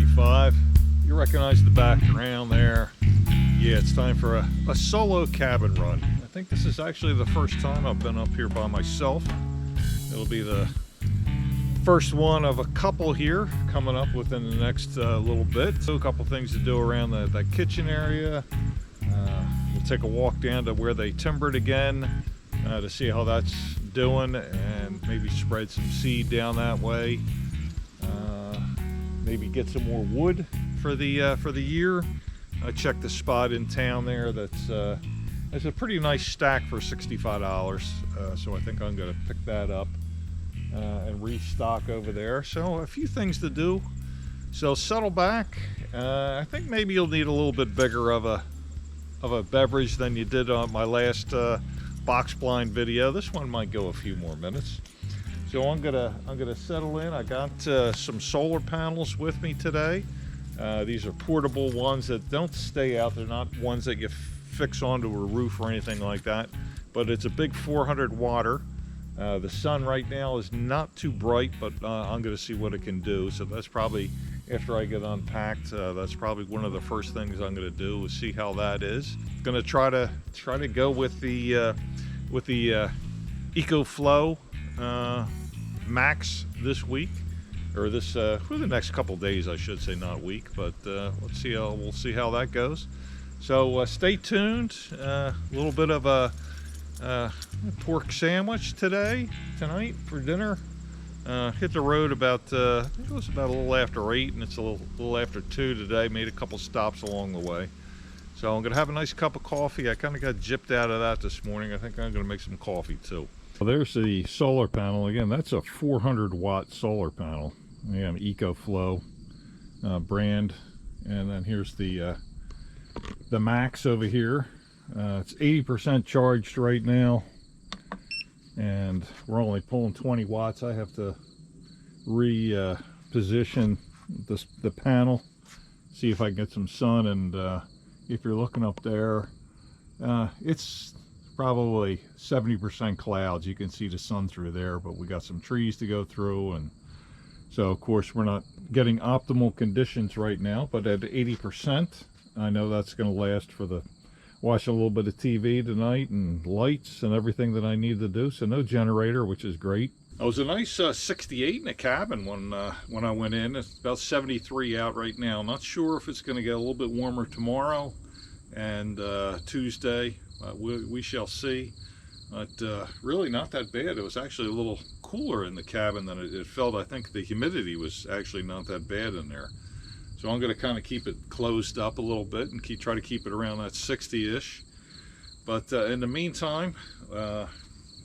1:35. You recognize the background there. Yeah, it's time for a solo cabin run. I think this is actually the first time I've been up here by myself. It'll be the first one of a couple here coming up within the next little bit. So a couple things to do around that kitchen area. We'll take a walk down to where they timbered again to see how that's doing, and maybe spread some seed down that way. Maybe get some more wood for the year. I checked the spot in town there that's a pretty nice stack for $65. So I think I'm going to pick that up and restock over there. So a few things to do. So settle back. I think maybe you'll need a little bit bigger of a beverage than you did on my last box blind video. This one might go a few more minutes. So I'm gonna settle in. I got some solar panels with me today. These are portable ones that don't stay out. They're not ones that you fix onto a roof or anything like that. But it's a big 400 watter. The sun right now is not too bright, but I'm gonna see what it can do. So that's probably, after I get unpacked, that's probably one of the first things I'm gonna do, is see how that is. Gonna try to go with the EcoFlow Max this week, or this for the next couple days, I should say, not week. But we'll see how that goes. So stay tuned. A little bit of a pork sandwich tonight for dinner. Hit the road about I think it was about a little after 8, and it's a little after 2 today. Made a couple stops along the way. So I'm gonna have a nice cup of coffee. I kind of got gypped out of that this morning. I think I'm gonna make some coffee too. Well, there's the solar panel again. That's a 400 watt solar panel. Again, EcoFlow brand. And then here's the Max over here. It's 80% charged right now, and we're only pulling 20 watts. I have to reposition the panel, see if I can get some sun. And if you're looking up there, it's probably 70% clouds. You can see the sun through there, but we got some trees to go through, and so of course we're not getting optimal conditions right now. But at 80%, I know that's going to last for watch a little bit of TV tonight, and lights and everything that I need to do. So no generator, which is great. It was a nice 68 in the cabin when I went in. It's about 73 out right now. Not sure if it's going to get a little bit warmer tomorrow and Tuesday. We shall see. But really not that bad. It was actually a little cooler in the cabin than it felt. I think the humidity was actually not that bad in there. So I'm going to kind of keep it closed up a little bit and try to keep it around that 60-ish. But in the meantime,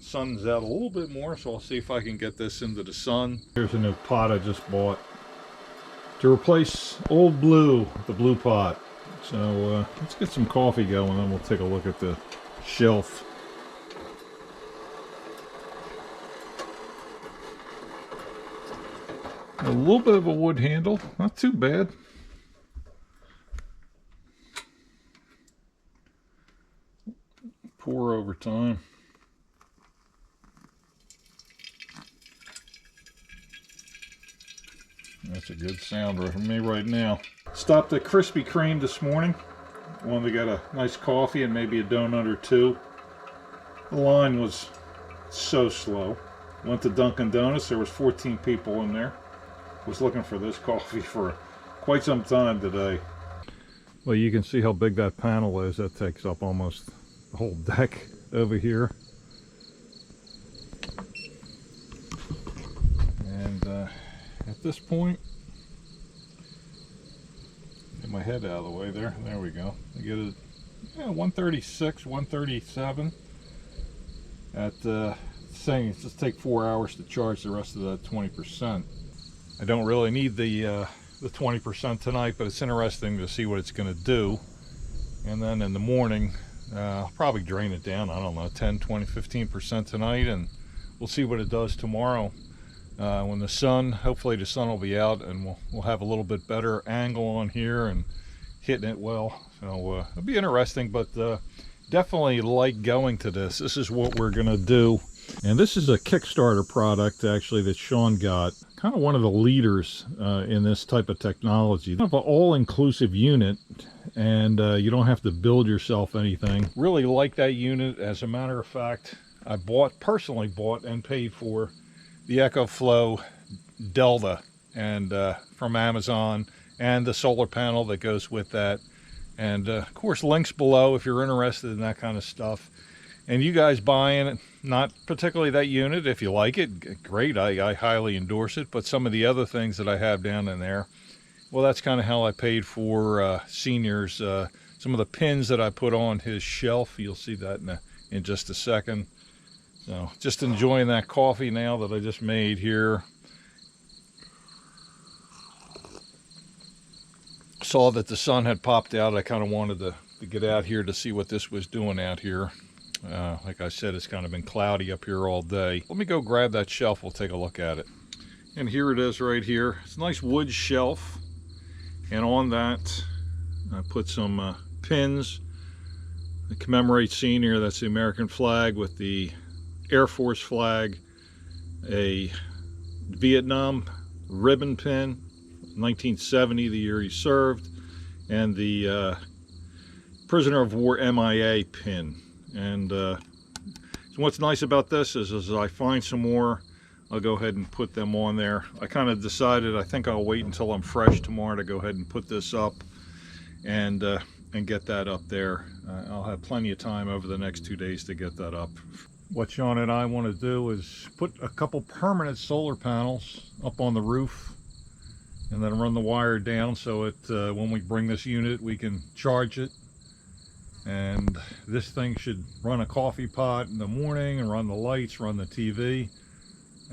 sun's out a little bit more, so I'll see if I can get this into the sun. Here's a new pot I just bought to replace old blue, the blue pot. So let's get some coffee going, and then we'll take a look at the shelf. A little bit of a wood handle, not too bad. Pour over time. That's a good sound for me right now. Stopped at Krispy Kreme this morning. Wanted to get a nice coffee and maybe a donut or two. The line was so slow. Went to Dunkin' Donuts. There was 14 people in there. Was looking for this coffee for quite some time today. Well, you can see how big that panel is. That takes up almost the whole deck over here. And at this point, get my head out of the way there. There we go. I get it. Yeah, 136, 137. At saying it's just take 4 hours to charge the rest of that 20%. I don't really need the 20% tonight, but it's interesting to see what it's going to do. And then in the morning, I'll probably drain it down. I don't know, 10, 20, 15% tonight, and we'll see what it does tomorrow. When hopefully the sun will be out, and we'll have a little bit better angle on here and hitting it well. So it'll be interesting, but definitely like going to this. This is what we're going to do. And this is a Kickstarter product, actually, that Sean got. Kind of one of the leaders in this type of technology. Kind of an all-inclusive unit, and you don't have to build yourself anything. Really like that unit. As a matter of fact, I personally bought and paid for the EcoFlow Delta and from Amazon, and the solar panel that goes with that. And of course, links below if you're interested in that kind of stuff. And you guys buying it, not particularly that unit, if you like it, great, I highly endorse it. But some of the other things that I have down in there, well, that's kind of how I paid for Senior's, some of the pins that I put on his shelf. You'll see that in just a second. So just enjoying that coffee now that I just made here. Saw that the sun had popped out. I kind of wanted to get out here to see what this was doing out here. Like I said, it's kind of been cloudy up here all day. Let me go grab that shelf. We'll take a look at it. And here it is right here. It's a nice wood shelf. And on that, I put some pins to commemorate Senior. That's the American flag with the Air Force flag, a Vietnam ribbon pin, 1970, the year he served, and the prisoner of war MIA pin. And so what's nice about this is as I find some more, I'll go ahead and put them on there. I kind of decided I think I'll wait until I'm fresh tomorrow to go ahead and put this up and get that up there. I'll have plenty of time over the next 2 days to get that up. What Sean and I want to do is put a couple permanent solar panels up on the roof and then run the wire down so it when we bring this unit we can charge it. And this thing should run a coffee pot in the morning and run the lights, run the TV,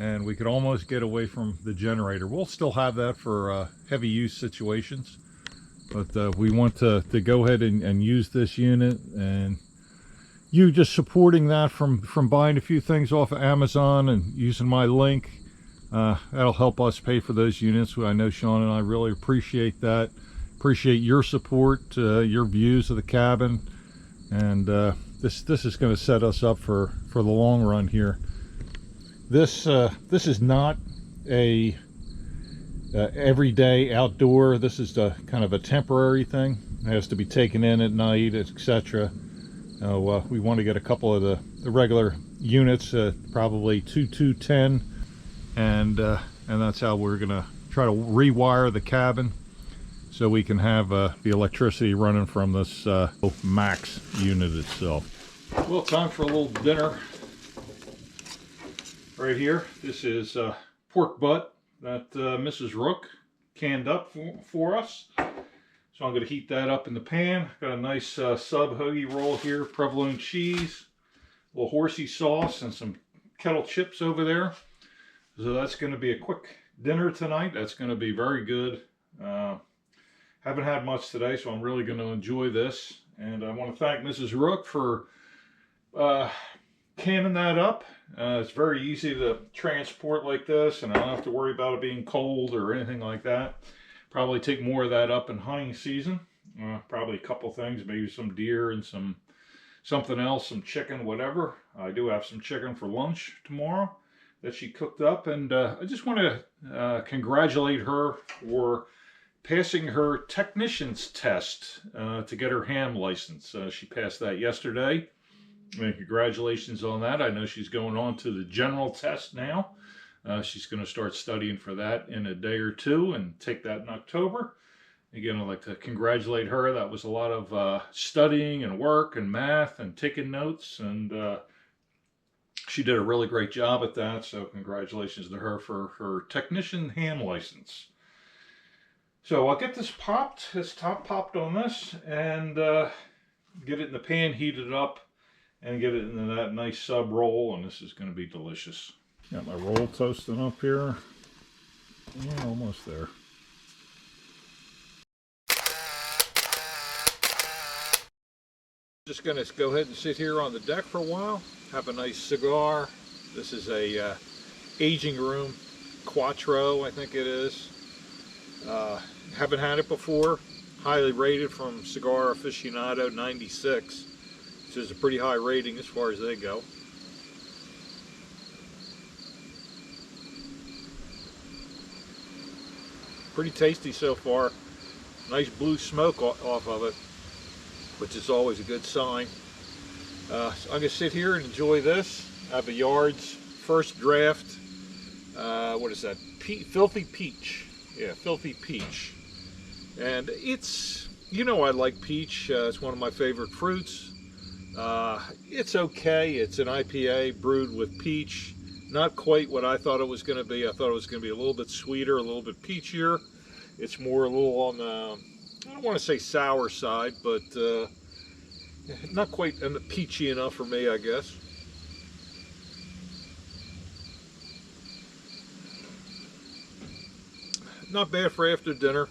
and we could almost get away from the generator. We'll still have that for heavy use situations, but we want to go ahead and use this unit, and you just supporting that from buying a few things off of Amazon and using my link, that'll help us pay for those units. I know Sean and I really appreciate that. Appreciate your support, your views of the cabin. And this is going to set us up for the long run here. This is not a everyday outdoor. This is the kind of a temporary thing. It has to be taken in at night, etc. We want to get a couple of the regular units, probably 210, and that's how we're going to try to rewire the cabin, so we can have the electricity running from this Max unit itself. Well, time for a little dinner right here. This is pork butt that Mrs. Rook canned up for us. So I'm going to heat that up in the pan. Got a nice sub hoagie roll here, provolone cheese, a little horsey sauce, and some kettle chips over there. So that's going to be a quick dinner tonight. That's going to be very good. Haven't had much today, so I'm really going to enjoy this. And I want to thank Mrs. Rook for canning that up. It's very easy to transport like this, and I don't have to worry about it being cold or anything like that. Probably take more of that up in hunting season. Probably a couple things, maybe some deer and something else, some chicken, whatever. I do have some chicken for lunch tomorrow that she cooked up, and I just want to congratulate her for passing her technician's test to get her ham license. She passed that yesterday, and congratulations on that. I know she's going on to the general test now. She's going to start studying for that in a day or two and take that in October. Again, I'd like to congratulate her. That was a lot of studying and work and math and taking notes, and she did a really great job at that, so congratulations to her for her technician ham license. So I'll get this popped, this top popped on this, and get it in the pan, heat it up, and get it into that nice sub roll, and this is going to be delicious. Got my roll toasting up here. Yeah, almost there. Just going to go ahead and sit here on the deck for a while, have a nice cigar. This is a aging room, Quattro, I think it is. Haven't had it before. Highly rated from Cigar Aficionado 96, which is a pretty high rating as far as they go. pretty tasty so far. Nice blue smoke off of it, which is always a good sign. So I'm gonna sit here and enjoy this. I have a yard's first draft. What is that? Filthy peach. Yeah, filthy peach. And it's, you know, I like peach. It's one of my favorite fruits. It's okay. It's an IPA brewed with peach. Not quite what I thought it was going to be. I thought it was going to be a little bit sweeter, a little bit peachier. It's more a little on the, I don't want to say sour side, but not quite peachy enough for me, I guess. Not bad for after dinner.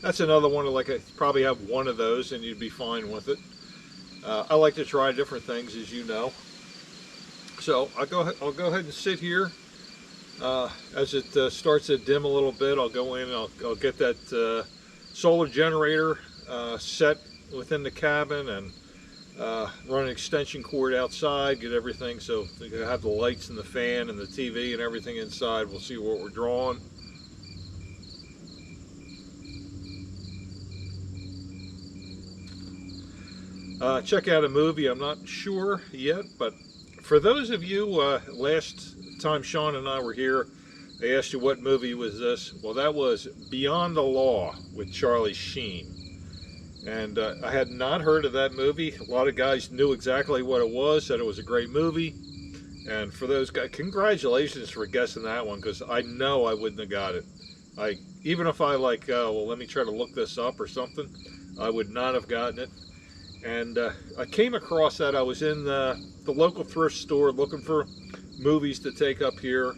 That's another one, like I probably have one of those and you'd be fine with it. I like to try different things, as you know. So I'll go ahead and sit here. As it starts to dim a little bit, I'll go in and I'll get that solar generator set within the cabin and run an extension cord outside, get everything so you can have the lights and the fan and the TV and everything inside. We'll see what we're drawing. Check out a movie, I'm not sure yet, but for those of you, last time Sean and I were here, they asked you what movie was this. Well, that was Beyond the Law with Charlie Sheen. And I had not heard of that movie. A lot of guys knew exactly what it was, said it was a great movie. And for those guys, congratulations for guessing that one, because I know I wouldn't have got it. Even if I well, let me try to look this up or something, I would not have gotten it. And I came across that. I was in the local thrift store looking for movies to take up here,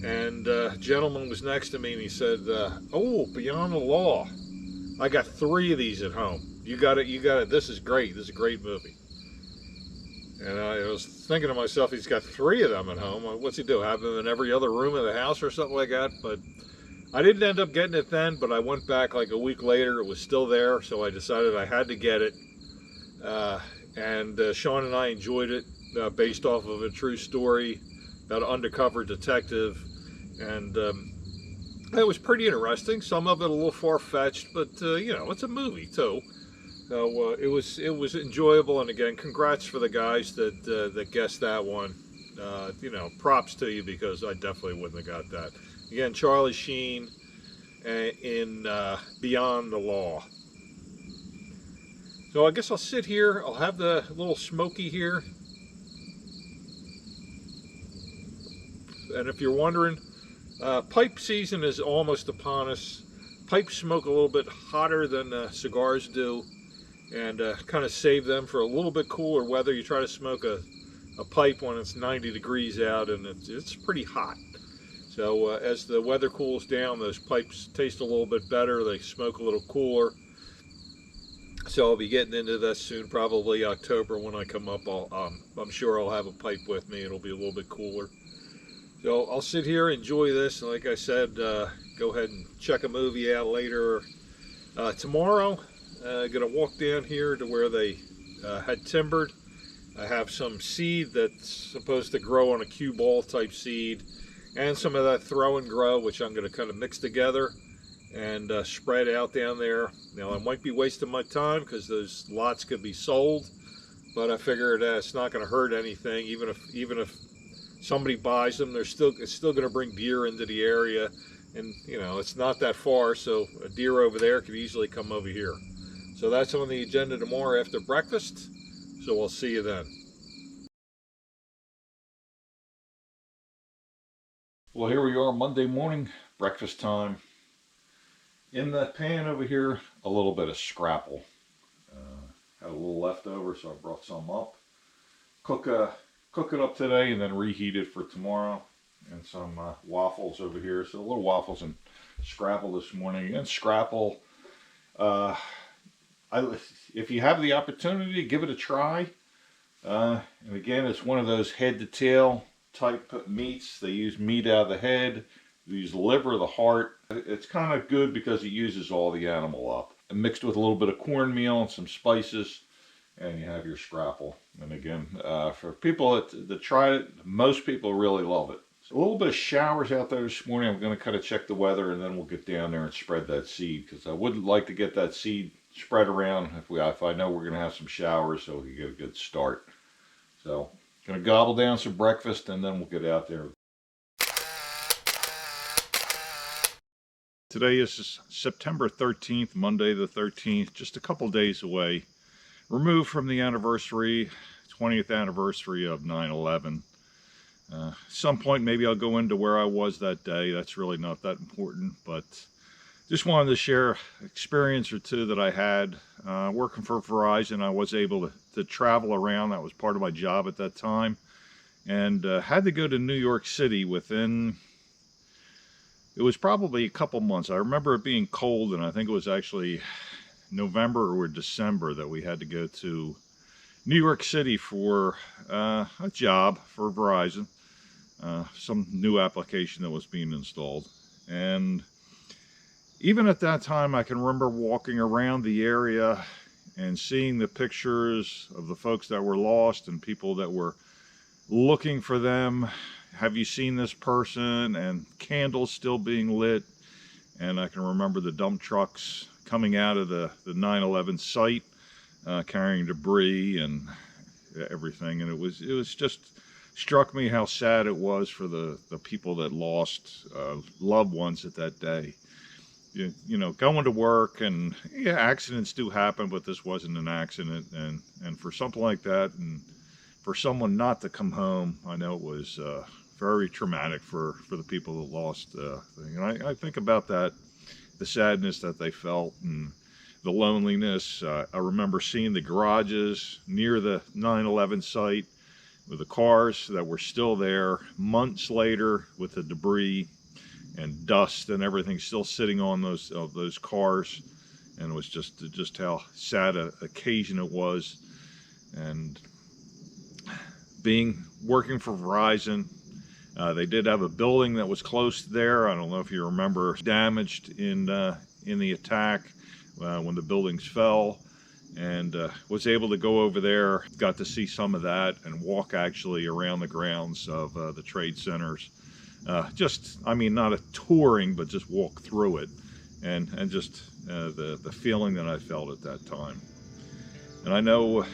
and a gentleman was next to me and he said, oh, Beyond the Law. I got 3 of these at home. You got it, this is great, this is a great movie. And I was thinking to myself, he's got 3 of them at home. What's he do, have them in every other room of the house or something like that? But I didn't end up getting it then, but I went back like a week later, it was still there, so I decided I had to get it. And Sean and I enjoyed it, based off of a true story about an undercover detective, and it was pretty interesting. Some of it a little far-fetched, but you know, it's a movie too. So it was enjoyable, and again, congrats for the guys that guessed that one. You know, props to you, because I definitely wouldn't have got that. Again, Charlie Sheen in Beyond the Law. So I guess I'll sit here. I'll have the little smoky here. And if you're wondering, pipe season is almost upon us. Pipes smoke a little bit hotter than cigars do, and kind of save them for a little bit cooler weather. You try to smoke a pipe when it's 90 degrees out and it's pretty hot. So as the weather cools down, those pipes taste a little bit better. They smoke a little cooler. So I'll be getting into this soon, probably October when I come up. I'm sure I'll have a pipe with me. It'll be a little bit cooler. So I'll sit here, enjoy this, and like I said, go ahead and check a movie out later. Tomorrow, I'm going to walk down here to where they had timbered. I have some seed that's supposed to grow on a cue ball type seed, and some of that throw and grow, which I'm going to kind of mix together and spread out down there. Now, I might be wasting my time because those lots could be sold, but I figured it's not going to hurt anything. Even if somebody buys them, it's still going to bring deer into the area, and you know, it's not that far, so a deer over there could easily come over here. So that's on the agenda tomorrow after breakfast. So we'll see you then. Well, here we are, Monday morning, breakfast time. In the pan over here, a little bit of scrapple. Had a little left over, so I brought some up. Cook it up today and then reheat it for tomorrow. And some waffles over here. So a little waffles and scrapple this morning. And scrapple, if you have the opportunity, give it a try. And again, it's one of those head to tail type meats. They use meat out of the head. They use the liver, the heart. It's kind of good because it uses all the animal up. And mixed with a little bit of cornmeal and some spices, and you have your scrapple. And again, for people that try it, most people really love it. So a little bit of showers out there this morning. I'm going to kind of check the weather, and then we'll get down there and spread that seed, because I would like to get that seed spread around if I know we're going to have some showers, so we get a good start. So going to gobble down some breakfast, and then we'll get out there. Today is September 13th, Monday the 13th, just a couple days away, removed from the 20th anniversary of 9/11. Some point maybe I'll go into where I was that day. That's really not that important, but just wanted to share an experience or two that I had working for Verizon. I was able to travel around. That was part of my job at that time, and had to go to New York City within, it was probably a couple months. I remember it being cold, and I think it was actually November or December that we had to go to New York City for a job for Verizon. Some new application that was being installed. And even at that time, I can remember walking around the area and seeing the pictures of the folks that were lost and people that were looking for them. Have you seen this person? And candles still being lit. And I can remember the dump trucks coming out of the 9/11 site, carrying debris and everything. And it was just struck me how sad it was for the people that lost loved ones at that day. You know, going to work, and yeah, accidents do happen, but this wasn't an accident. And for something like that, and for someone not to come home, I know it was very traumatic for the people that lost thing. And I think about that, the sadness that they felt, and the loneliness. I remember seeing the garages near the 9/11 site with the cars that were still there months later, with the debris and dust and everything still sitting on those cars. And it was just how sad an occasion it was. And working for Verizon, they did have a building that was close there. I don't know if you remember, damaged in the attack when the buildings fell. And was able to go over there, got to see some of that, and walk actually around the grounds of the trade centers. I mean, not a touring, but just walk through it, and just the feeling that I felt at that time. And I know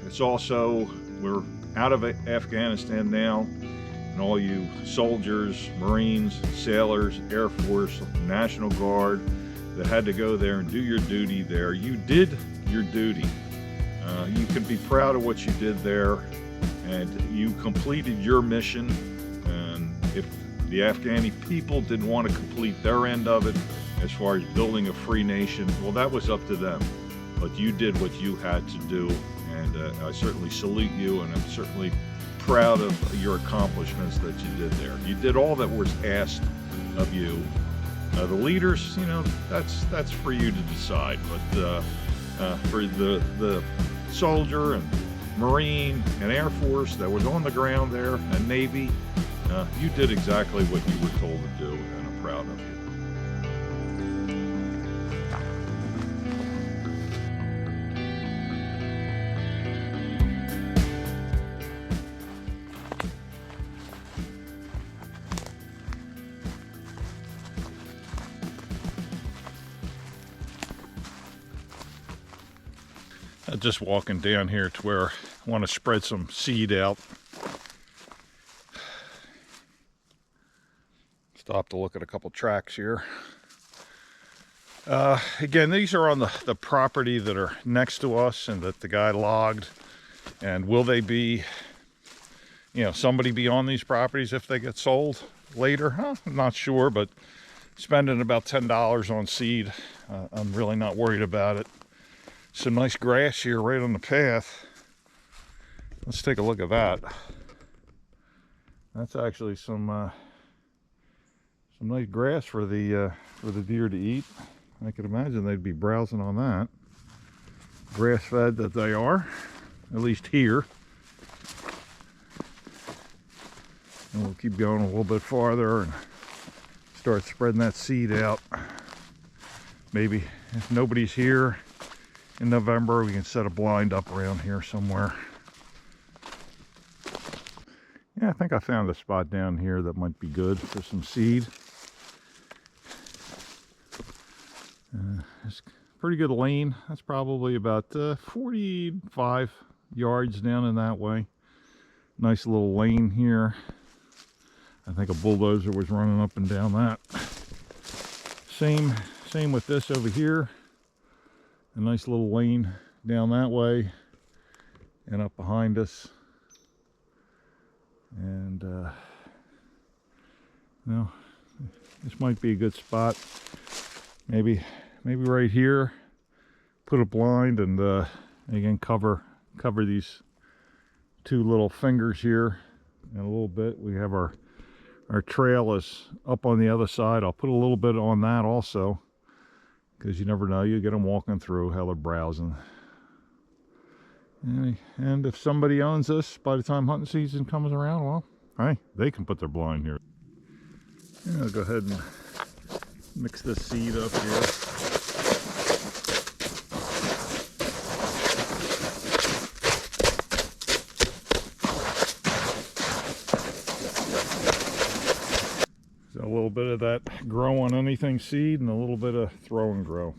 it's also, we're out of Afghanistan now, and all you soldiers, Marines, sailors, Air Force, National Guard that had to go there and do your duty there. You did your duty. You can be proud of what you did there, and you completed your mission. And if the Afghani people didn't want to complete their end of it, as far as building a free nation, well, that was up to them. But you did what you had to do, and I certainly salute you, and I'm certainly proud of your accomplishments that you did there. You did all that was asked of you. The leaders, you know, that's for you to decide. But for the soldier and Marine and Air Force that was on the ground there, and Navy, you did exactly what you were told to do, and I'm proud of you. Just walking down here to where I want to spread some seed out. Stop to look at a couple tracks here. Again, these are on the property that are next to us and that the guy logged. And will they be, you know, somebody be on these properties if they get sold later? I'm not sure, but spending about $10 on seed, I'm really not worried about it. Some nice grass here right on the path. Let's take a look at that. That's actually some nice grass for the deer to eat. I could imagine they'd be browsing on that. Grass-fed that they are, at least here. And we'll keep going a little bit farther and start spreading that seed out. Maybe if nobody's here in November, we can set a blind up around here somewhere. Yeah, think I found a spot down here that might be good for some seed. It's pretty good lane. That's probably about 45 yards down in that way. Nice little lane here. I think a bulldozer was running up and down that. Same with this over here. A nice little lane down that way and up behind us. And well, this might be a good spot. Maybe right here. Put a blind and again cover these two little fingers here in a little bit. We have our trail is up on the other side. I'll put a little bit on that also, because you never know, you get them walking through how they're browsing. And if somebody owns this by the time hunting season comes around, well, hey, they can put their blind here. Yeah, I'll go ahead and mix this seed up here. So a little bit of that grow on anything seed and a little bit of throw and grow.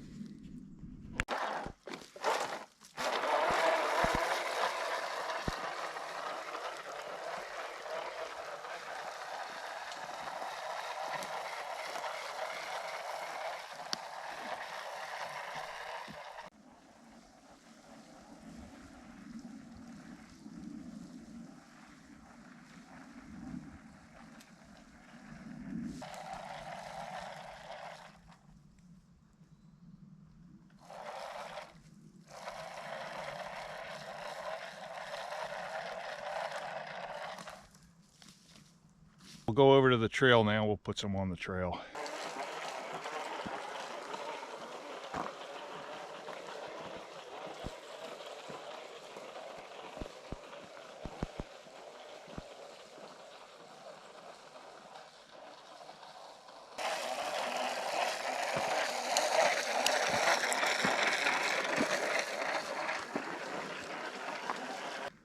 We'll go over to the trail now. We'll put some on the trail.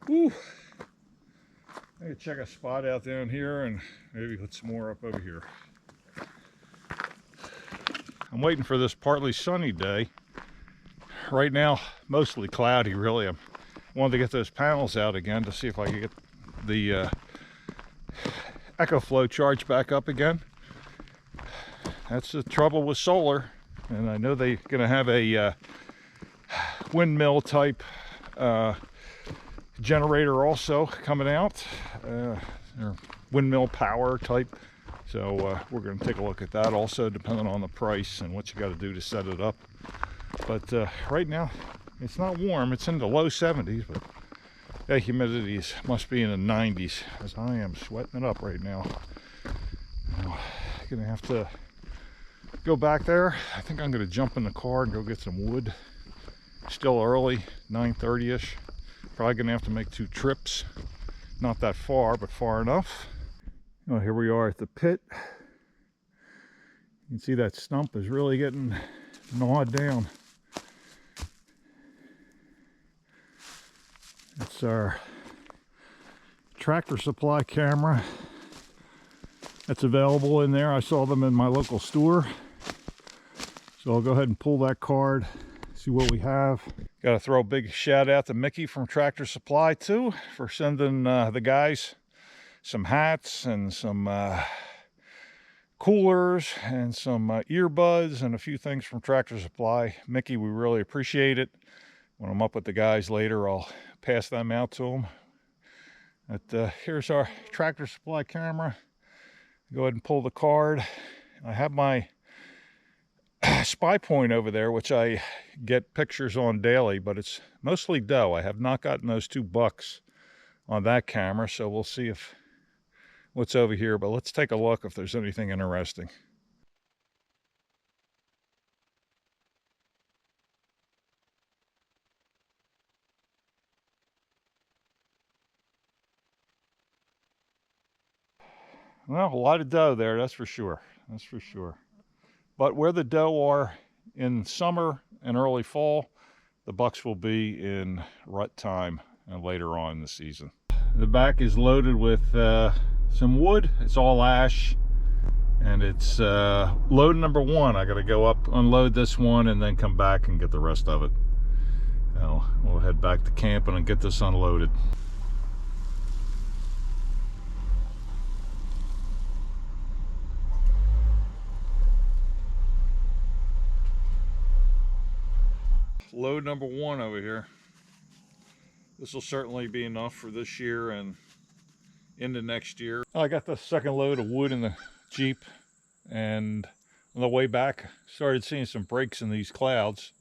Whew. I could check a spot out down here and maybe put some more up over here. I'm waiting for this partly sunny day. Right now, mostly cloudy, really. I wanted to get those panels out again to see if I could get the EcoFlow charged back up again. That's the trouble with solar. And I know they're going to have a windmill type generator also coming out, or windmill power type. So we're going to take a look at that also, depending on the price and what you got to do to set it up. But right now it's not warm, it's in the low 70s, but the humidity must be in the 90s, as I am sweating it up right now. I'm gonna have to go back there. I think I'm gonna jump in the car and go get some wood. Still early, 9:30ish. Probably gonna have to make 2 trips. Not that far, but far enough. Well, here we are at the pit. You can see that stump is really getting gnawed down. It's our Tractor Supply camera that's available in there. I saw them in my local store. So I'll go ahead and pull that card, see what we have. Got to throw a big shout out to Mickey from Tractor Supply too, for sending the guys some hats and some coolers and some earbuds and a few things from Tractor Supply. Mickey, we really appreciate it. When I'm up with the guys later, I'll pass them out to them. But here's our Tractor Supply camera. Go ahead and pull the card. I have my spy point over there, which I get pictures on daily, but it's mostly doe. I have not gotten those 2 bucks on that camera, so we'll see if what's over here. But let's take a look if there's anything interesting. Well, a lot of doe there, that's for sure. That's for sure. But where the doe are in summer and early fall, the bucks will be in rut time and later on in the season. The back is loaded with some wood. It's all ash, and it's load number one. I got to go up, unload this one, and then come back and get the rest of it. Now we'll head back to camp and get this unloaded. Load number one over here. This will certainly be enough for this year and into next year. I got the second load of wood in the Jeep, and on the way back started seeing some breaks in these clouds.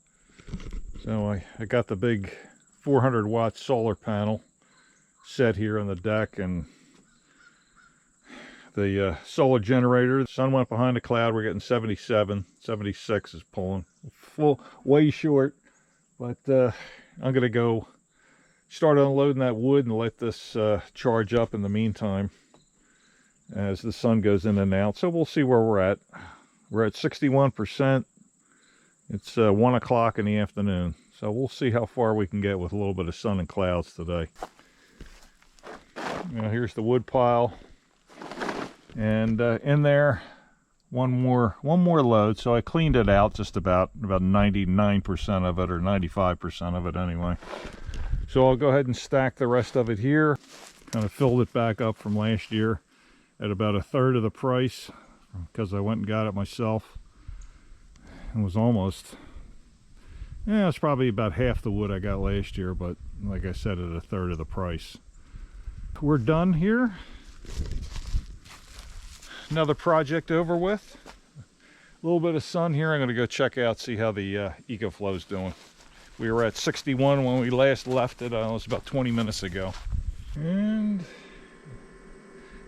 So I got the big 400 watt solar panel set here on the deck, and the solar generator. The sun went behind the cloud. We're getting 77, 76 is pulling. Full, way short, but I'm gonna go start unloading that wood and let this charge up in the meantime as the sun goes in and out. So we'll see where we're at. We're at 61%. It's 1 o'clock in the afternoon, so we'll see how far we can get with a little bit of sun and clouds today. Now here's the wood pile, and in there one more load. So I cleaned it out, just about 99% of it, or 95% of it anyway. So I'll go ahead and stack the rest of it here. Kind of filled it back up from last year at about 1/3 of the price, because I went and got it myself. It was almost, yeah, it's probably about half the wood I got last year, but like I said, at 1/3 of the price. We're done here. Another project over with. A little bit of sun here. I'm going to go check out, see how the EcoFlow's doing. We were at 61 when we last left it. It was about 20 minutes ago. And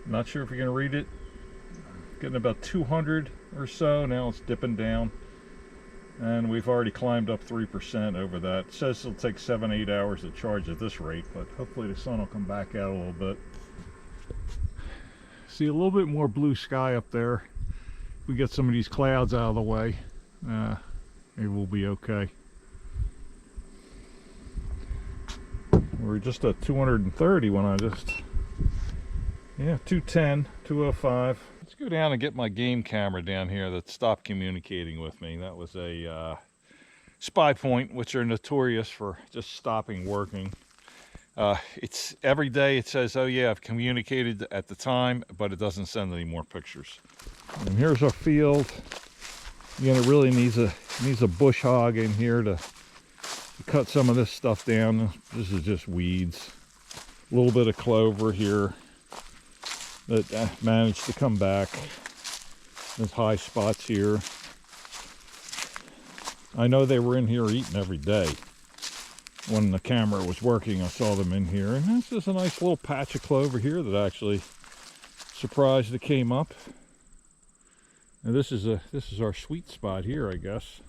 not sure if you're going to read it. Getting about 200 or so. Now it's dipping down. And we've already climbed up 3% over that. It says it'll take 7-8 hours to charge at this rate, but hopefully the sun will come back out a little bit. See a little bit more blue sky up there. If we get some of these clouds out of the way, maybe we'll be okay. We're just at 230 when I just, yeah, 210, 205. Let's go down and get my game camera down here that stopped communicating with me. That was a spy point, which are notorious for just stopping working. It's every day it says, oh yeah, I've communicated at the time, but it doesn't send any more pictures. And here's our field. Again, it really needs a bush hog in here to cut some of this stuff down. This is just weeds. A little bit of clover here that managed to come back. There's high spots here. I know they were in here eating every day. When the camera was working, I saw them in here. And this is a nice little patch of clover here that actually surprised it came up. And this is our sweet spot here, I guess.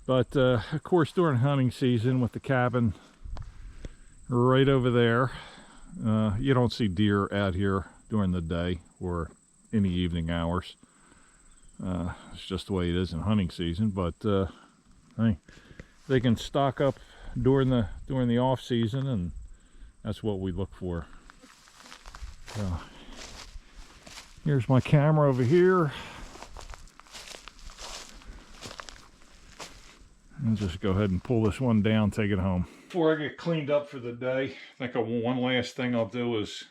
But of course, during hunting season with the cabin right over there, you don't see deer out here during the day or in the evening hours. It's just the way it is in hunting season. But hey, they can stock up during the off season, and that's what we look for. So here's my camera over here. I'll just go ahead and pull this one down, take it home. Before I get cleaned up for the day, I think one last thing I'll do is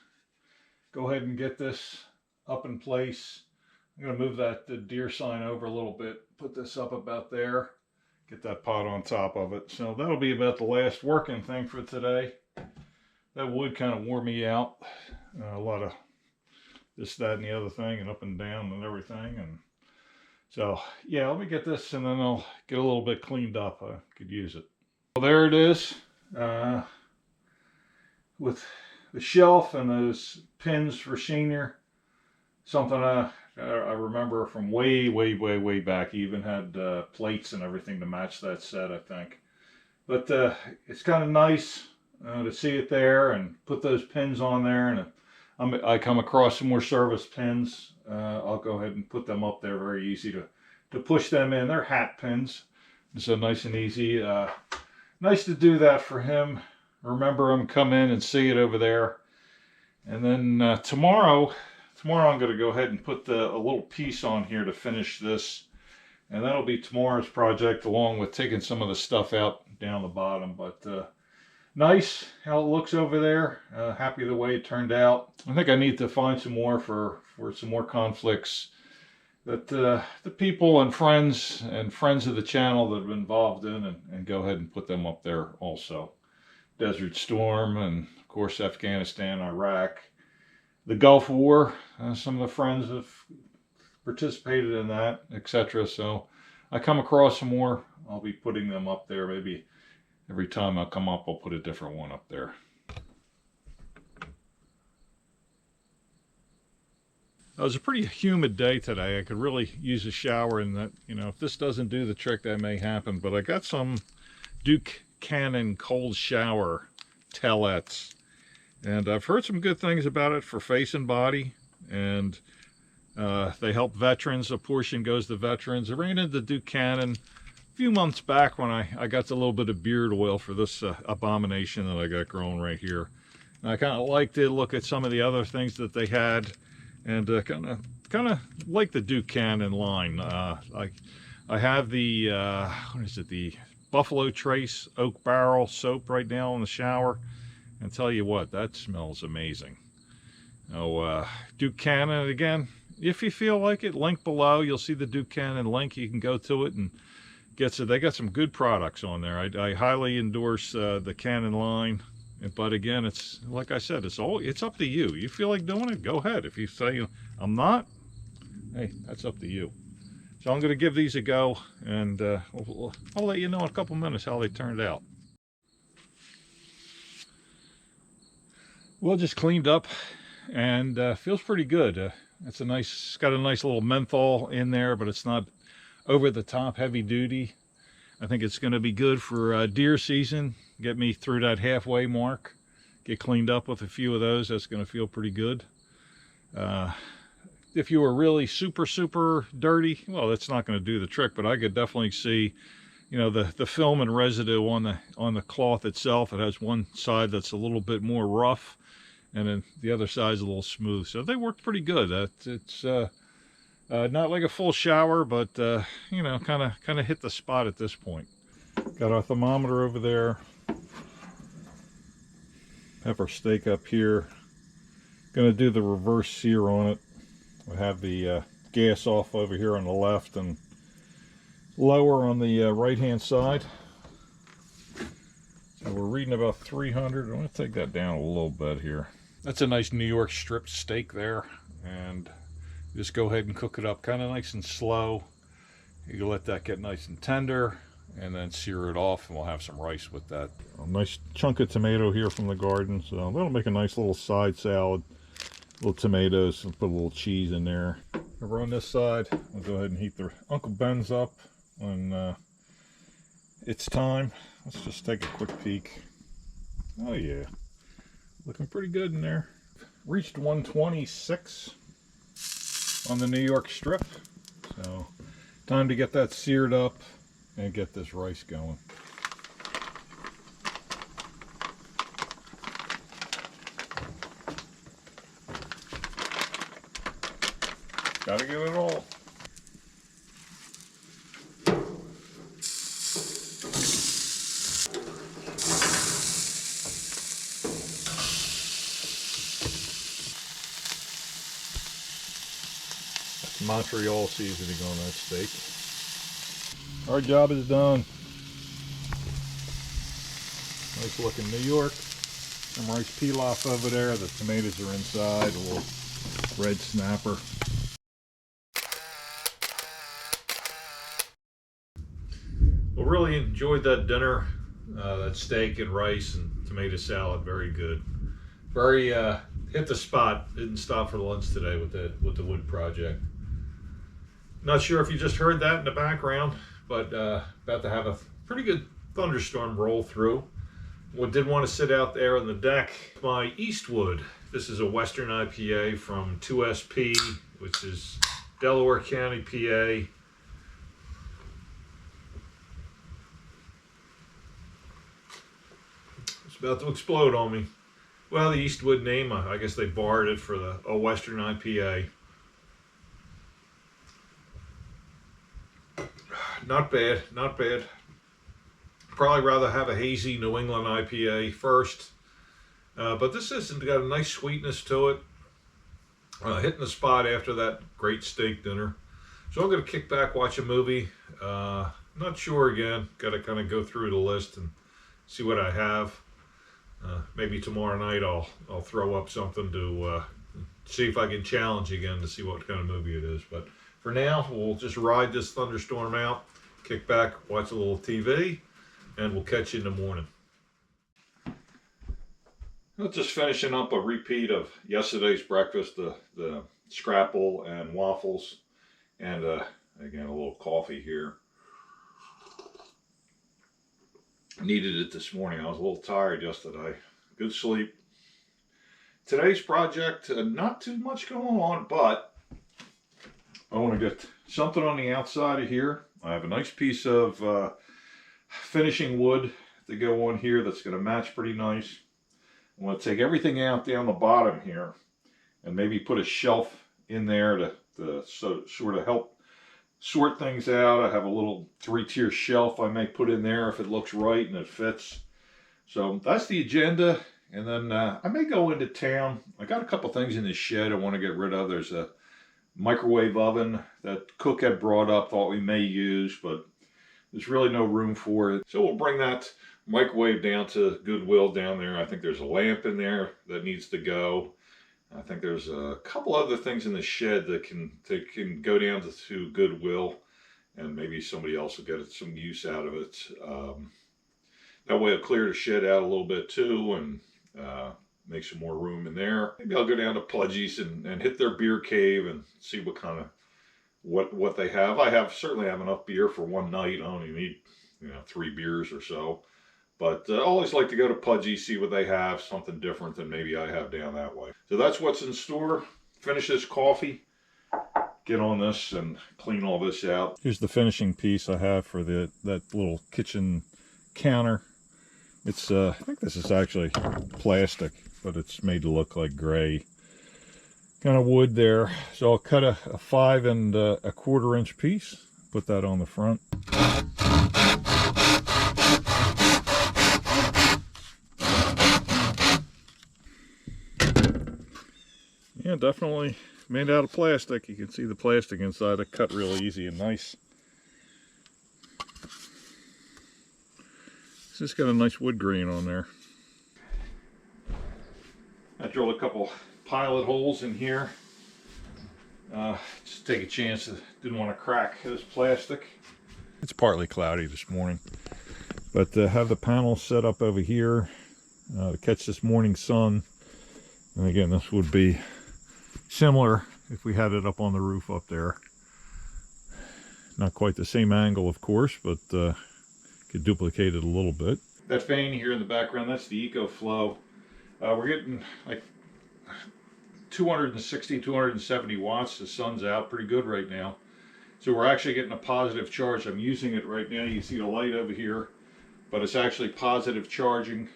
go ahead and get this up in place. I'm going to move the deer sign over a little bit, put this up about there, get that pot on top of it. So that'll be about the last working thing for today. That wood kind of wore me out. A lot of this, that, and the other thing, and up and down and everything. And so, yeah, let me get this, and then I'll get a little bit cleaned up. I could use it. Well, there it is, with the shelf and those pins for senior. Something I remember from way back. He even had plates and everything to match that set, I think. But it's kind of nice to see it there and put those pins on there. And I come across some more service pins. I'll go ahead and put them up there. Very easy to push them in. They're hat pins, so nice and easy. Nice to do that for him. remember them, come in and see it over there. And then tomorrow I'm going to go ahead and put a little piece on here to finish this. And that'll be tomorrow's project, along with taking some of the stuff out down the bottom. But nice how it looks over there. Happy the way it turned out. I think I need to find some more for some more conflicts that the people and friends of the channel that have been involved in, and go ahead and put them up there also. Desert Storm, and of course Afghanistan, Iraq, the Gulf War. Some of the friends have participated in that, etc. So I come across some more, I'll be putting them up there. Maybe every time I come up, I'll put a different one up there. It was a pretty humid day today. I could really use a shower, and that, you know, if this doesn't do the trick, that may happen. But I got some Duke Cannon cold shower towelettes, and I've heard some good things about it for face and body, and they help veterans. A portion goes to veterans. I ran into Duke Cannon a few months back when I got a little bit of beard oil for this abomination that I got growing right here. And I kind of liked to look at some of the other things that they had, and kind of like the Duke Cannon line. I have the what is it, the Buffalo Trace Oak Barrel soap right now in the shower, and tell you what, that smells amazing. Oh, Duke Cannon again. If you feel like it, link below. You'll see the Duke Cannon link. You can go to it and get to. They got some good products on there. I highly endorse the Cannon line. But again, it's like I said, it's up to you. You feel like doing it, go ahead. If you say I'm not, hey, that's up to you. So I'm going to give these a go, and I'll let you know in a couple minutes how they turned out. Well, just cleaned up, and feels pretty good. It's got a nice little menthol in there, but it's not over the top heavy duty. I think it's going to be good for deer season. Get me through that halfway mark. Get cleaned up with a few of those. That's going to feel pretty good. If you were really super dirty, well, that's not going to do the trick. But I could definitely see, you know, the film and residue on the cloth itself. It has one side that's a little bit more rough, and then the other side's a little smooth. So they worked pretty good. It's not like a full shower, but you know, kind of hit the spot at this point. Got our thermometer over there. Have our steak up here. Gonna do the reverse sear on it. We have the gas off over here on the left and lower on the right hand side. So we're reading about 300. I'm gonna take that down a little bit here. That's a nice New York strip steak there, and just go ahead and cook it up kind of nice and slow. You can let that get nice and tender, and then sear it off, and we'll have some rice with that. A nice chunk of tomato here from the garden, so that'll make a nice little side salad. Little tomatoes, and put a little cheese in there. Over on this side, we'll go ahead and heat the Uncle Ben's up when it's time. Let's just take a quick peek. Oh yeah, looking pretty good in there. Reached 126 on the New York strip, so time to get that seared up and get this rice going. Gotta get it all. That's Montreal seasoning on that steak. Our job is done. Nice looking New York. Some rice pilaf over there. The tomatoes are inside. A little red snapper. Well, really enjoyed that dinner. That steak and rice and tomato salad, very good. Very hit the spot. Didn't stop for lunch today with the wood project. Not sure if you just heard that in the background, but about to have a pretty good thunderstorm roll through. Well, did want to sit out there on the deck. My Eastwood. This is a Western IPA from 2SP, which is Delaware County, PA. about to explode on me. Well, the Eastwood name, I guess they borrowed it for a Western IPA. Not bad, not bad. Probably rather have a hazy New England IPA first. But this has got a nice sweetness to it. Hitting the spot after that great steak dinner. So I'm going to kick back, watch a movie. Not sure again. Got to kind of go through the list and see what I have. Maybe tomorrow night I'll throw up something to see if I can challenge again to see what kind of movie it is. But for now, we'll just ride this thunderstorm out, kick back, watch a little TV, and we'll catch you in the morning. Just finishing up a repeat of yesterday's breakfast, the scrapple and waffles, and again a little coffee here. Needed it this morning. I was a little tired yesterday. Good sleep. Today's project, not too much going on, but I want to get something on the outside of here. I have a nice piece of finishing wood to go on here that's going to match pretty nice. I'm going to take everything out down the bottom here and maybe put a shelf in there to sort of help sort things out. I have a little 3-tier shelf I may put in there if it looks right and it fits. So that's the agenda. And then I may go into town. I got a couple things in the shed I want to get rid of. There's a microwave oven that Cook had brought up, thought we may use, but there's really no room for it. So we'll bring that microwave down to Goodwill down there. I think there's a lamp in there that needs to go. I think there's a couple other things in the shed that can go down to Goodwill, and maybe somebody else will get some use out of it. That way I'll clear the shed out a little bit too, and make some more room in there. Maybe I'll go down to Pudgy's and hit their beer cave and see what kind of what they have. I certainly have enough beer for one night. I only need 3 beers or so. But I always like to go to Pudgy, see what they have, something different than maybe I have down that way. So that's what's in store. Finish this coffee, get on this, and clean all this out. Here's the finishing piece I have for that little kitchen counter. It's I think this is actually plastic, but it's made to look like gray. Kind of wood there. So I'll cut a 5 1/4 inch piece, put that on the front. Yeah, definitely made out of plastic. You can see the plastic inside. It cut real easy and nice. It's just got a nice wood grain on there. I drilled a couple pilot holes in here. Just take a chance. Didn't want to crack this plastic. It's partly cloudy this morning, but have the panel set up over here to catch this morning sun. And again, this would be similar if we had it up on the roof up there. Not quite the same angle, of course, but could duplicate it a little bit. That fan here in the background, that's the EcoFlow. We're getting like 260, 270 watts. The sun's out pretty good right now. So we're actually getting a positive charge. I'm using it right now. You see the light over here, but it's actually positive charging.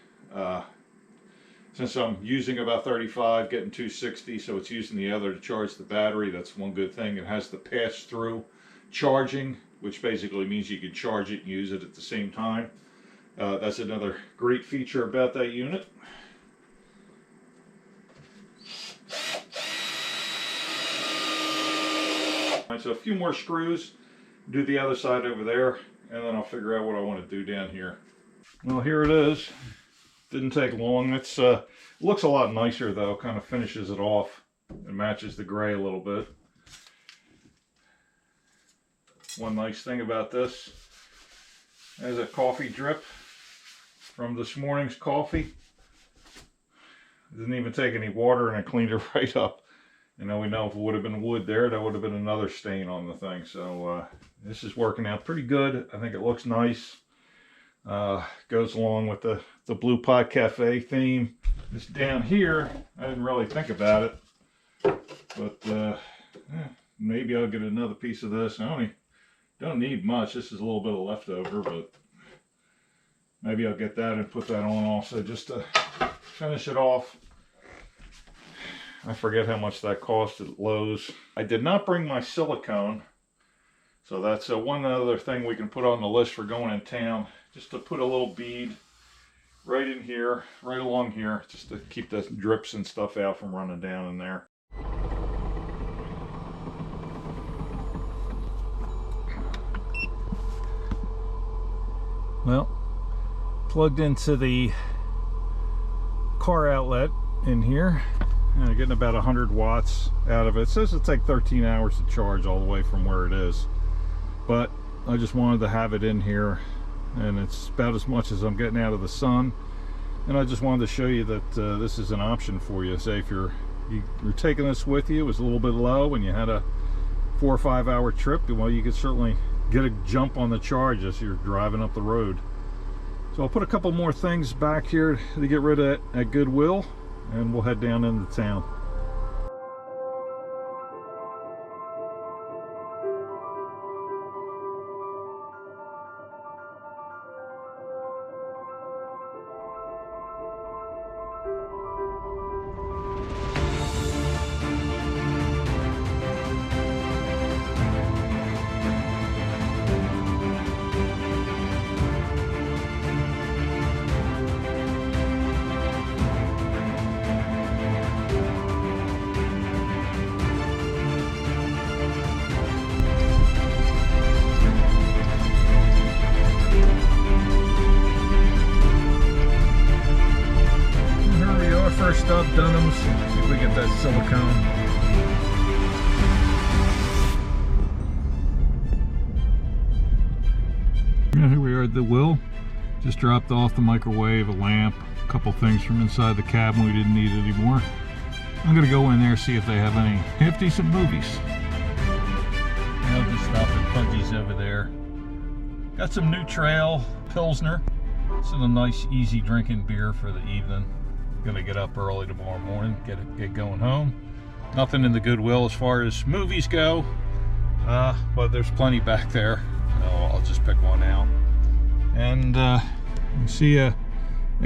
Since I'm using about 35, getting 260, so it's using the other to charge the battery. That's one good thing. It has the pass-through charging, which basically means you can charge it and use it at the same time. That's another great feature about that unit. All right, so a few more screws, do the other side over there, and then I'll figure out what I want to do down here. Well, here it is. Didn't take long. It's looks a lot nicer though. Kind of finishes it off and matches the gray a little bit. One nice thing about this, there's a coffee drip from this morning's coffee. Didn't even take any water and I cleaned it right up. And now we know if it would have been wood there, that would have been another stain on the thing. So this is working out pretty good. I think it looks nice. Goes along with the Blue Pot Cafe theme. This down here, I didn't really think about it, but maybe I'll get another piece of this. I don't need much. This is a little bit of leftover, but Maybe I'll get that and put that on also just to finish it off. I forget how much that cost at Lowe's. I did not bring my silicone, so that's one other thing we can put on the list for going in town. Just to put a little bead right in here, right along here, just to keep the drips and stuff out from running down in there. Well, plugged into the car outlet in here, and I'm getting about 100 watts out of it. It says it'll take 13 hours to charge all the way from where it is, but I just wanted to have it in here, and it's about as much as I'm getting out of the sun. And I just wanted to show you that this is an option for you. Say if you're taking this with you, it was a little bit low and you had a 4 or 5 hour trip, well, you could certainly get a jump on the charge as you're driving up the road. So I'll put a couple more things back here to get rid of at Goodwill, and we'll head down into town. First up, Dunham's. See if we get that silicone. Yeah, here we are at the Will. Just dropped off the microwave, a lamp, a couple things from inside the cabin we didn't need anymore. I'm gonna go in there, see if they have any half-decent movies. I'll just stop at Punky's over there. Got some New Trail Pilsner. It's a nice, easy drinking beer for the evening. Gonna get up early tomorrow morning, get going home. Nothing in the Goodwill as far as movies go, but there's plenty back there. I'll just pick one out. And you see a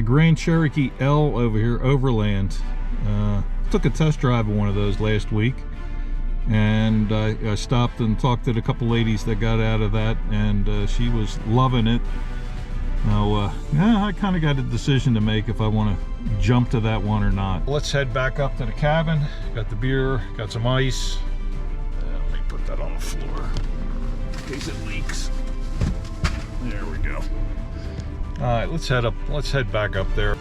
Grand Cherokee L over here, Overland. Took a test drive of one of those last week, and I stopped and talked to a couple ladies that got out of that, and she was loving it. Now, yeah, I kind of got a decision to make if I want to jump to that one or not. Let's head back up to the cabin. Got the beer, got some ice. Let me put that on the floor in case it leaks. There we go. All right, let's head back up there.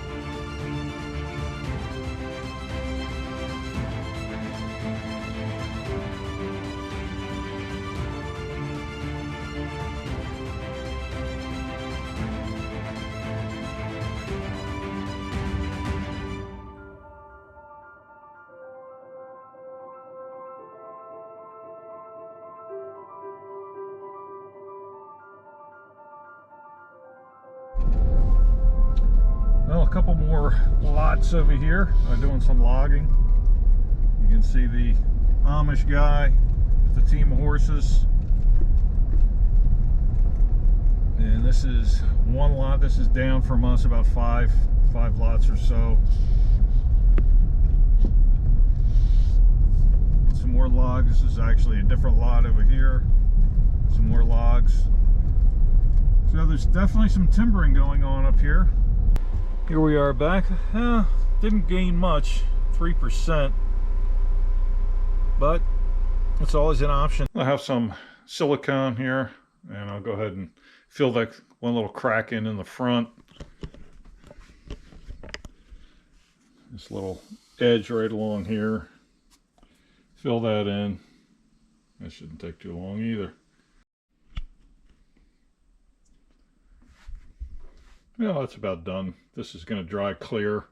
Well, a couple more lots over here. I'm doing some logging. You can see the Amish guy with the team of horses. And this is one lot. This is down from us about five lots or so. Some more logs. This is actually a different lot over here. Some more logs. So there's definitely some timbering going on up here. Here we are back. Didn't gain much, 3%, but it's always an option. I have some silicone here, and I'll go ahead and fill that one little crack in the front. This little edge right along here. Fill that in. That shouldn't take too long either. Yeah, that's about done. This is going to dry clear.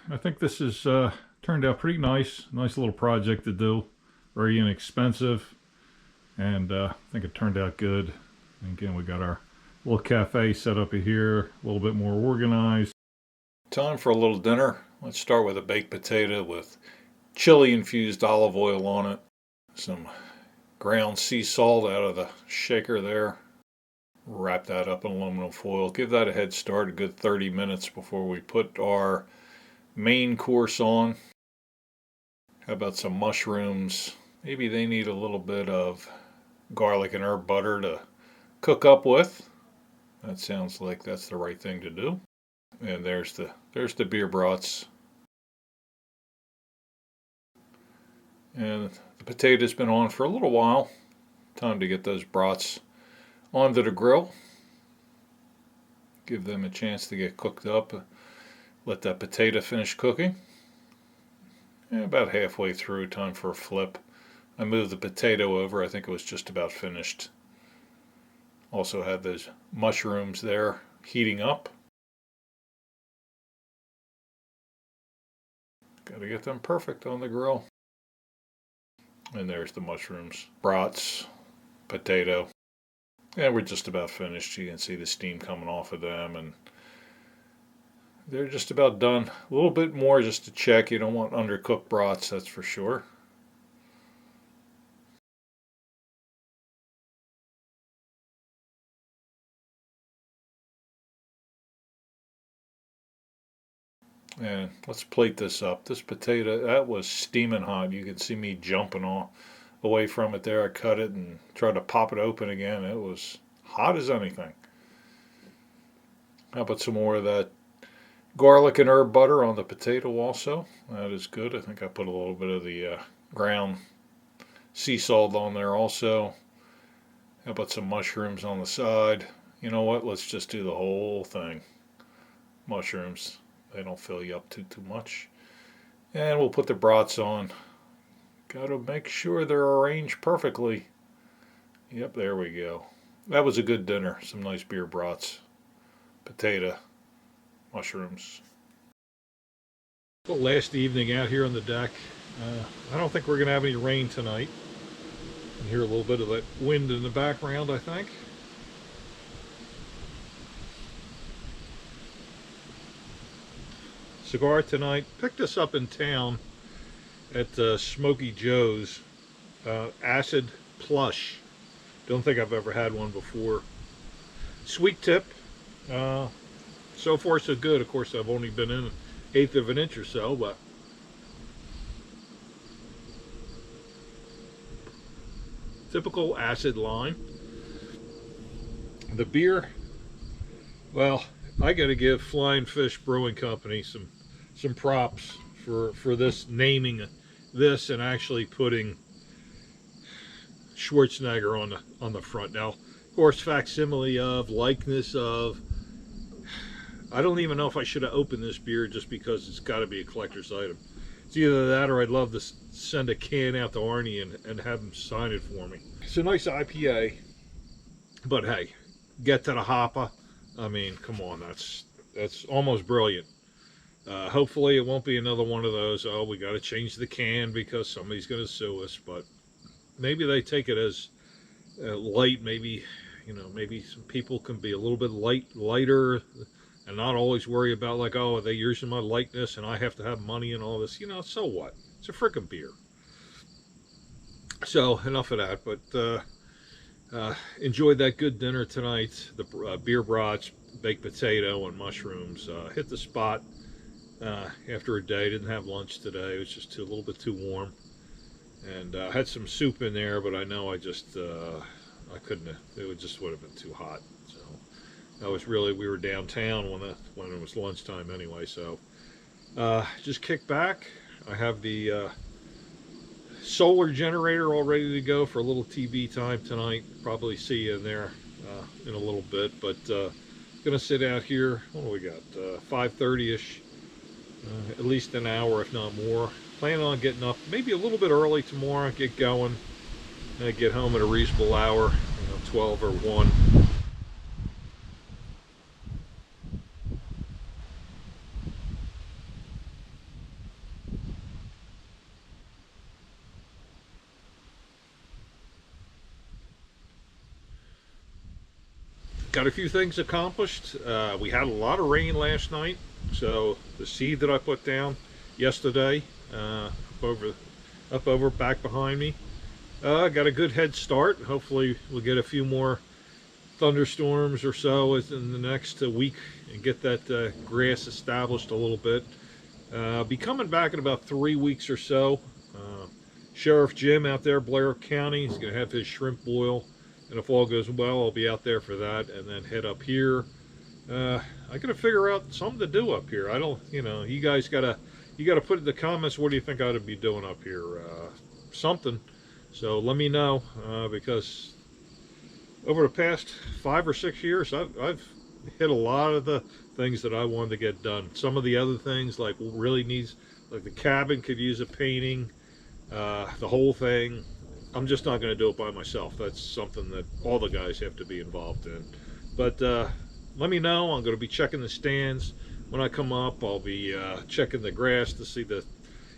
I think this has turned out pretty nice. Nice little project to do. Very inexpensive. And I think it turned out good. And again, we got our little cafe set up here. A little bit more organized. Time for a little dinner. Let's start with a baked potato with chili infused olive oil on it. Some ground sea salt out of the shaker there. Wrap that up in aluminum foil. Give that a head start, a good 30 minutes before we put our main course on. How about some mushrooms? Maybe they need a little bit of garlic and herb butter to cook up with. That sounds like that's the right thing to do. And there's the beer brats. And the potato's been on for a little while. Time to get those brats onto the grill. Give them a chance to get cooked up. Let that potato finish cooking. And about halfway through, time for a flip. I moved the potato over. I think it was just about finished. Also had those mushrooms there heating up. Got to get them perfect on the grill. And there's the mushrooms, brats, potato. And we're just about finished. You can see the steam coming off of them, and they're just about done. A little bit more just to check. You don't want undercooked brats, that's for sure. And let's plate this up. This potato, that was steaming hot. You can see me jumping away from it there. I cut it and tried to pop it open again. It was hot as anything. How about some more of that garlic and herb butter on the potato also? That is good. I think I put a little bit of the ground sea salt on there also. How about some mushrooms on the side? You know what? Let's just do the whole thing. Mushrooms. They don't fill you up too much. And we'll put the brats on. Got to make sure they're arranged perfectly. Yep, there we go. That was a good dinner. Some nice beer brats. Potato. Mushrooms. Well, last evening out here on the deck. I don't think we're going to have any rain tonight. You can hear a little bit of that wind in the background, I think. Cigar tonight. Picked this up in town at Smoky Joe's. Acid Plush. Don't think I've ever had one before. Sweet tip. So far so good. Of course, I've only been in 1/8 of an inch or so, but typical acid line. The beer, well, I got to give Flying Fish Brewing Company some props for this, naming this and actually putting Schwarzenegger on the front. Now, of course, facsimile of, likeness of. I don't even know if I should have opened this beer just because it's got to be a collector's item. It's either that or I'd love to send a can out to Arnie and have him sign it for me. It's a nice IPA, but hey, get to the hopper. I mean, come on, that's almost brilliant. Hopefully it won't be another one of those, oh, we got to change the can because somebody's going to sue us, but maybe they take it as light. Maybe, maybe some people can be a little bit lighter and not always worry about like, oh, are they using my likeness and I have to have money and all this, so what? It's a frickin' beer. So enough of that, but enjoyed that good dinner tonight. The beer brats, baked potato, and mushrooms. Hit the spot after a day. Didn't have lunch today. It was just a little bit too warm. And had some soup in there, but I know I just I couldn't. It just would have been too hot. So that was really, we were downtown when it was lunchtime anyway. So just kick back. I have the solar generator all ready to go for a little TV time tonight. Probably see you in there in a little bit, but gonna sit out here. What do we got? 5:30ish, at least an hour, if not more. Planning on getting up maybe a little bit early tomorrow, get going, and get home at a reasonable hour, 12 or 1. Got a few things accomplished. We had a lot of rain last night, so the seed that I put down yesterday up over back behind me got a good head start. Hopefully we'll get a few more thunderstorms or so in the next week and get that grass established a little bit. Be coming back in about 3 weeks or so. Sheriff Jim out there, Blair County, he's going to have his shrimp boil, and if all goes well, I'll be out there for that, and then head up here. I got to figure out something to do up here. I don't, you know, you guys got to put in the comments, what do you think I ought to be doing up here? Something. So let me know, because over the past 5 or 6 years, I've hit a lot of the things that I wanted to get done. Some of the other things, like really needs, like the cabin could use a painting, the whole thing. I'm just not going to do it by myself. That's something that all the guys have to be involved in. But let me know. I'm going to be checking the stands. When I come up, I'll be checking the grass to see that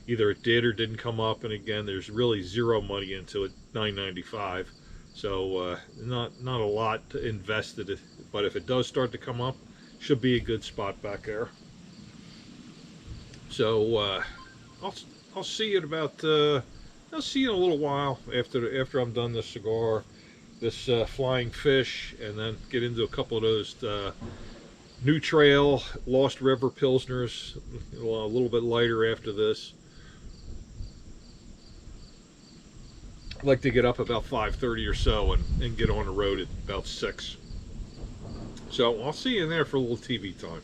either it did or didn't come up. And again, there's really zero money into it, $9.95. So not a lot invested, but if it does start to come up, should be a good spot back there. So I'll see you in about I'll see you in a little while after I'm done this cigar, this flying fish, and then get into a couple of those New Trail Lost River Pilsners, a little bit lighter after this. I'd like to get up about 5:30 or so and get on the road at about 6. So I'll see you in there for a little TV time.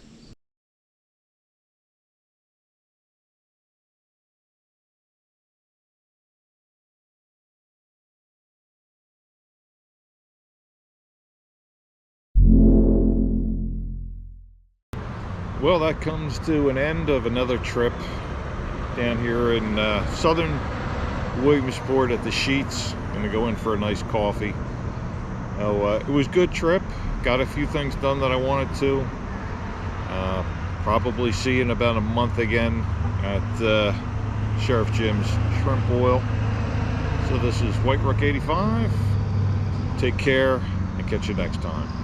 Well, that comes to an end of another trip down here in southern Williamsport at the Sheets. I'm gonna go in for a nice coffee. It was a good trip. Got a few things done that I wanted to. Probably see you in about a month again at Sheriff Jim's Shrimp Boil. So this is White Rook 85. Take care and catch you next time.